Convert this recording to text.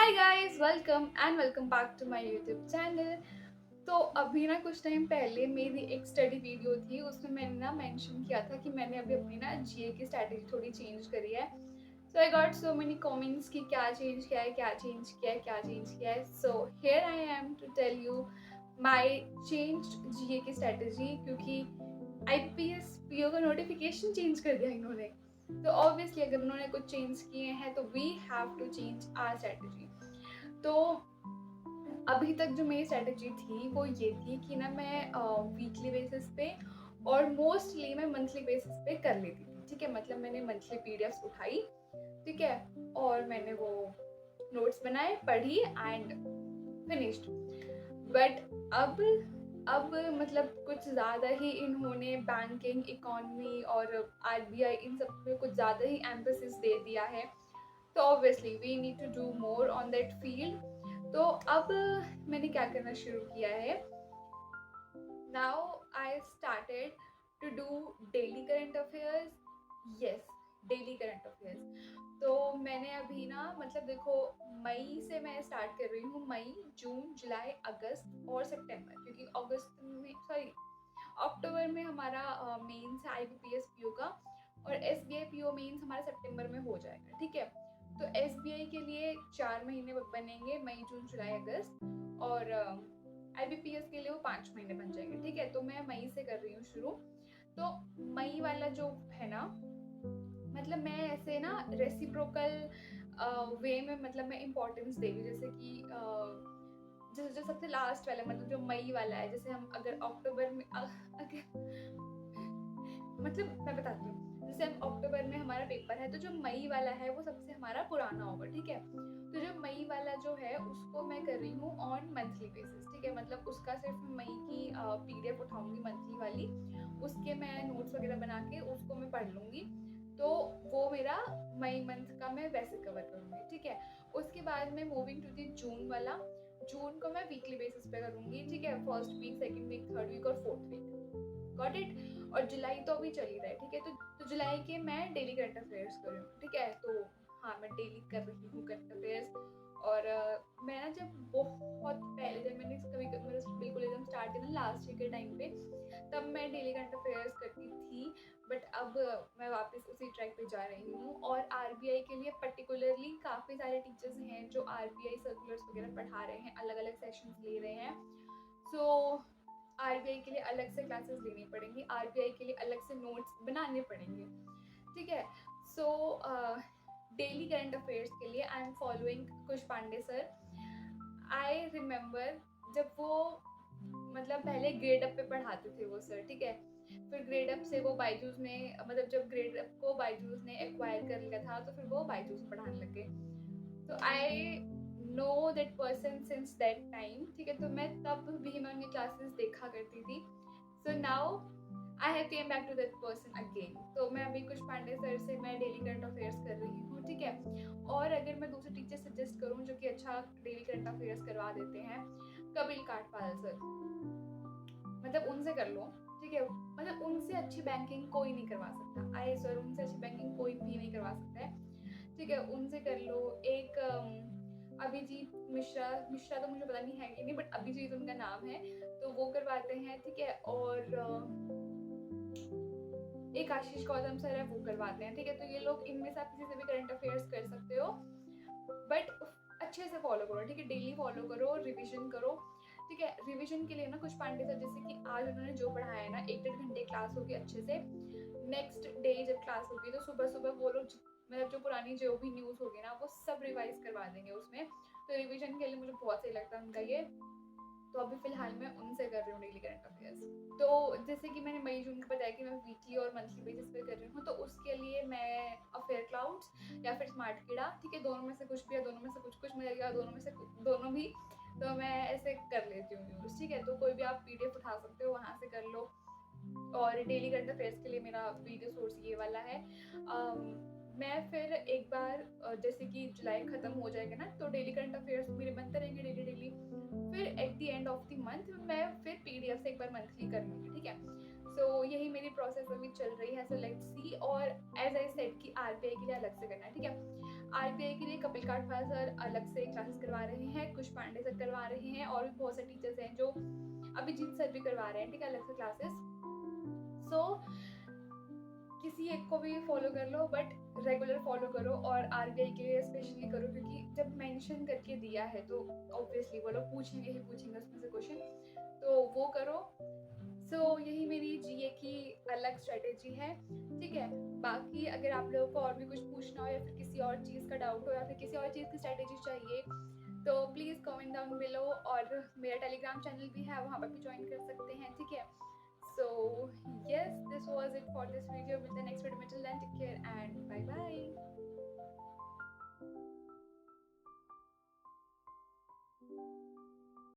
Hi guys, welcome back to my YouTube channel. तो अभी ना कुछ टाइम पहले मेरी एक स्टडी वीडियो थी, उसमें मैंने ना मेंशन किया था कि मैंने अभी अपनी ना जीए की स्ट्रैटेजी थोड़ी चेंज करी है। So I got so many comments कि क्या चेंज किया है, क्या चेंज किया है, क्या चेंज किया है। So here I am to tell you my changed GA की स्ट्रैटेजी, क्योंकि आईपीएस पीओ का नोटिफिकेशन चेंज कर दिया इन्होंने। तो ऑब्वियसली अगर उन्होंने कुछ चेंज किए हैं तो we have to change our strategy. तो अभी तक जो मेरी स्ट्रैटेजी थी वो ये थी कि ना मैं वीकली बेसिस पे और मोस्टली मैं मंथली बेसिस पे कर लेती थी। ठीक है, मतलब मैंने मंथली पीडीएफ्स उठाई, ठीक है, और मैंने वो नोट्स बनाए, पढ़ी एंड फिनिश्ड। बट अब मतलब कुछ ज़्यादा ही इन्होंने बैंकिंग, इकोनॉमी और आरबीआई इन सब पे कुछ ज़्यादा ही एम्फेसिस दे दिया है। तो obviously we need to do more on that field. तो अब मैंने क्या करना शुरू किया है, now I started to do daily current affairs. Yes, daily current affairs. तो मैंने अभी ना मतलब देखो, मई से मैं स्टार्ट कर रही हूँ, मई, जून, जुलाई, अगस्त और सितंबर, क्योंकि अगस्त में सॉरी अक्टूबर में हमारा मेंस है आईबीपीएस पीओ का, और एसबीआई पीओ मेंस हमारा सितंबर में हो जाएगा। ठीक है, तो एसबीआई के लिए 4 महीने बनेंगे, मई, जून, जुलाई, अगस्त, और आईबीपीएस के लिए वो 5 महीने बन जाएंगे। ठीक है, तो मैं मई से कर रही हूँ शुरू। तो मई वाला जो है ना, मतलब मैं ऐसे ना रेसिप्रोकल वे में मतलब मैं इम्पोर्टेंस दे रही हूँ। जैसे कि जो सबसे लास्ट वाला मतलब जो मई वाला है, जैसे हम अगर अक्टूबर में अगर मतलब मैं बताती हूँ, जैसे हम अक्टूबर में हमारा पेपर है तो जो मई वाला है वो सबसे हमारा पुराना होगा। ठीक है, तो जो मई वाला जो है उसको मैं कर रही हूँ ऑन मंथली बेसिस। ठीक है, मतलब उसका सिर्फ मई की पीडीएफ उठाऊंगी मंथली वाली, उसके मैं नोट्स वगैरह बना के उसको मैं पढ़ लूँगी। तो वो मेरा मई मंथ का मैं वैसे कवर करूँगी। ठीक है, उसके बाद मैं मूविंग टू दी जून वाला। जून को मैं वीकली बेसिस पे करूँगी। ठीक है, first week, second week, third week और फोर्थ वीक। Got it. और जुलाई तो अभी चल ही रहा है। ठीक है, तो जुलाई के मैं डेली करंट अफेयर्स कर रही हूँ। ठीक है, तो हाँ, मैं डेली कर रही हूँ करंट अफेयर्स। और मैं ना जब बहुत पहले, जब मैंने कभी मतलब बिल्कुल एकदम स्टार्ट किया था लास्ट ईयर के टाइम पे, तब मैं डेली करंट अफेयर्स करती थी। बट अब मैं वापस उसी ट्रैक पे जा रही हूँ। और आरबीआई के लिए पर्टिकुलरली काफ़ी सारे टीचर्स हैं जो आरबीआई सर्कुलर्स वगैरह पढ़ा रहे हैं, अलग अलग सेशंस ले रहे हैं। सो आरबीआई के लिए अलग से क्लासेस लेनी पड़ेंगी, आरबीआई के लिए अलग से नोट्स बनाने पड़ेंगे। ठीक है, सो डेली करंट अफेयर्स के लिए I am following Kush Pandey sir. I remember जब वो मतलब पहले ग्रेड अप पे पढ़ाते थे वो सर। ठीक है, फिर ग्रेड अप से वो बायजूस में, मतलब जब ग्रेड अप को बायजूस ने एक्वायर कर लिया था तो फिर वो बायजूस में पढ़ाने लग गए। तो I know that person since that time. ठीक है, तो मैं तब भी मैं उनकी क्लासेस देखा करती थी। So now I have came back to that person again. तो मैं अभी कुछ पांडे सर से मैं डेली करंट अफेयर्स कर रही हूँ। ठीक है, और अगर मैं दूसरे टीचर सजेस्ट करूँ जो कि अच्छा डेली करंट अफेयर्स करवा देते हैं, कपिल काठपाल सर, मतलब उनसे कर लो। ठीक है, मतलब उनसे अच्छी बैंकिंग कोई नहीं करवा सकता। आई सर, उनसे अच्छी बैंकिंग कोई भी नहीं करवा सकता है। ठीक है, उनसे कर लो। एक अभिजीत मिश्रा, मिश्रा तो मुझे पता नहीं है कि नहीं, बट अभिजीत उनका नाम है, तो वो करवाते हैं। ठीक है, और एक आशीष गौतम सर है, वो करवाते हैं। ठीक है, तो ये लोग, इनमें से आप किसी से भी करंट अफेयर्स कर सकते हो, बट अच्छे से फॉलो करो। ठीक है, डेली फॉलो करो, रिविजन करो। ठीक है, रिविजन के लिए ना कुछ पांडे सर, जैसे कि आज उन्होंने जो पढ़ाया है ना, 1-1.5 घंटे क्लास होगी अच्छे से। नेक्स्ट डे जब क्लास होगी तो सुबह सुबह वो लोग मतलब जो पुरानी जो भी न्यूज़ होगी ना वो सब रिवाइज करवा देंगे उसमें। तो रिविजन के लिए मुझे बहुत सही लगता है उनका ये। तो अभी फिलहाल मैं उनसे कर रही हूँ डेली करंट अफेयर्स। तो जैसे कि मैंने मई जून को बताया कि मैं वीकली और मंथली बेसिस पे कर रही हूँ, तो उसके लिए मैं अफेयर क्लाउड्स या फिर स्मार्ट कीड़ा, ठीक है, दोनों में से कुछ भी, या दोनों में से कुछ कुछ मिलेगा, दोनों में से दोनों भी, तो मैं ऐसे कर लेती हूँ यूज़। ठीक है, तो कोई भी आप पीडीएफ उठा सकते हो, वहाँ से कर लो। और डेली करंट अफेयर्स के लिए मेरा वीडियो सोर्स ये वाला है। मैं फिर एक बार जैसे कि जुलाई ख़त्म हो जाएगा ना, तो डेली करंट अफेयर्स मेरे बनते रहेंगे डेली डेली। फिर at the end of the month मैं फिर पीडीएफ से एक बार मंथली कर लूँगी। ठीक है, सो यही मेरी प्रोसेस अभी चल रही है, सो लेट्स सी। और एज आई सेड कि आरबीआई के लिए अलग से करना है, ठीक है। आरबीआई के लिए कपिल काठपाल सर अलग से क्लासेस करवा रहे हैं, कुश पांडे सर करवा रहे हैं, और भी बहुत से टीचर्स हैं जो अभिजीत सर भी करवा रहे हैं, ठीक है, अलग से क्लासेस। सो किसी एक को भी फॉलो कर लो, बट रेगुलर फॉलो करो, और आरबीआई के लिए स्पेशली करो, क्योंकि जब मेंशन करके दिया है तो ऑब्वियसली वो लोग पूछेंगे ही पूछेंगे उसमें से क्वेश्चन, तो वो करो। सो यही मेरी जीए की अलग स्ट्रेटेजी है, ठीक है। बाकी अगर आप लोगों को और भी कुछ पूछना हो, या फिर किसी और चीज़ का डाउट हो, या फिर किसी और चीज़ की स्ट्रेटेजी चाहिए, तो प्लीज़ कमेंट डाउन बिलो। और मेरा टेलीग्राम चैनल भी है, वहाँ पर भी ज्वाइन कर सकते हैं, ठीक है। So yes, this was it for this video. With the next video, till then, take care and bye bye.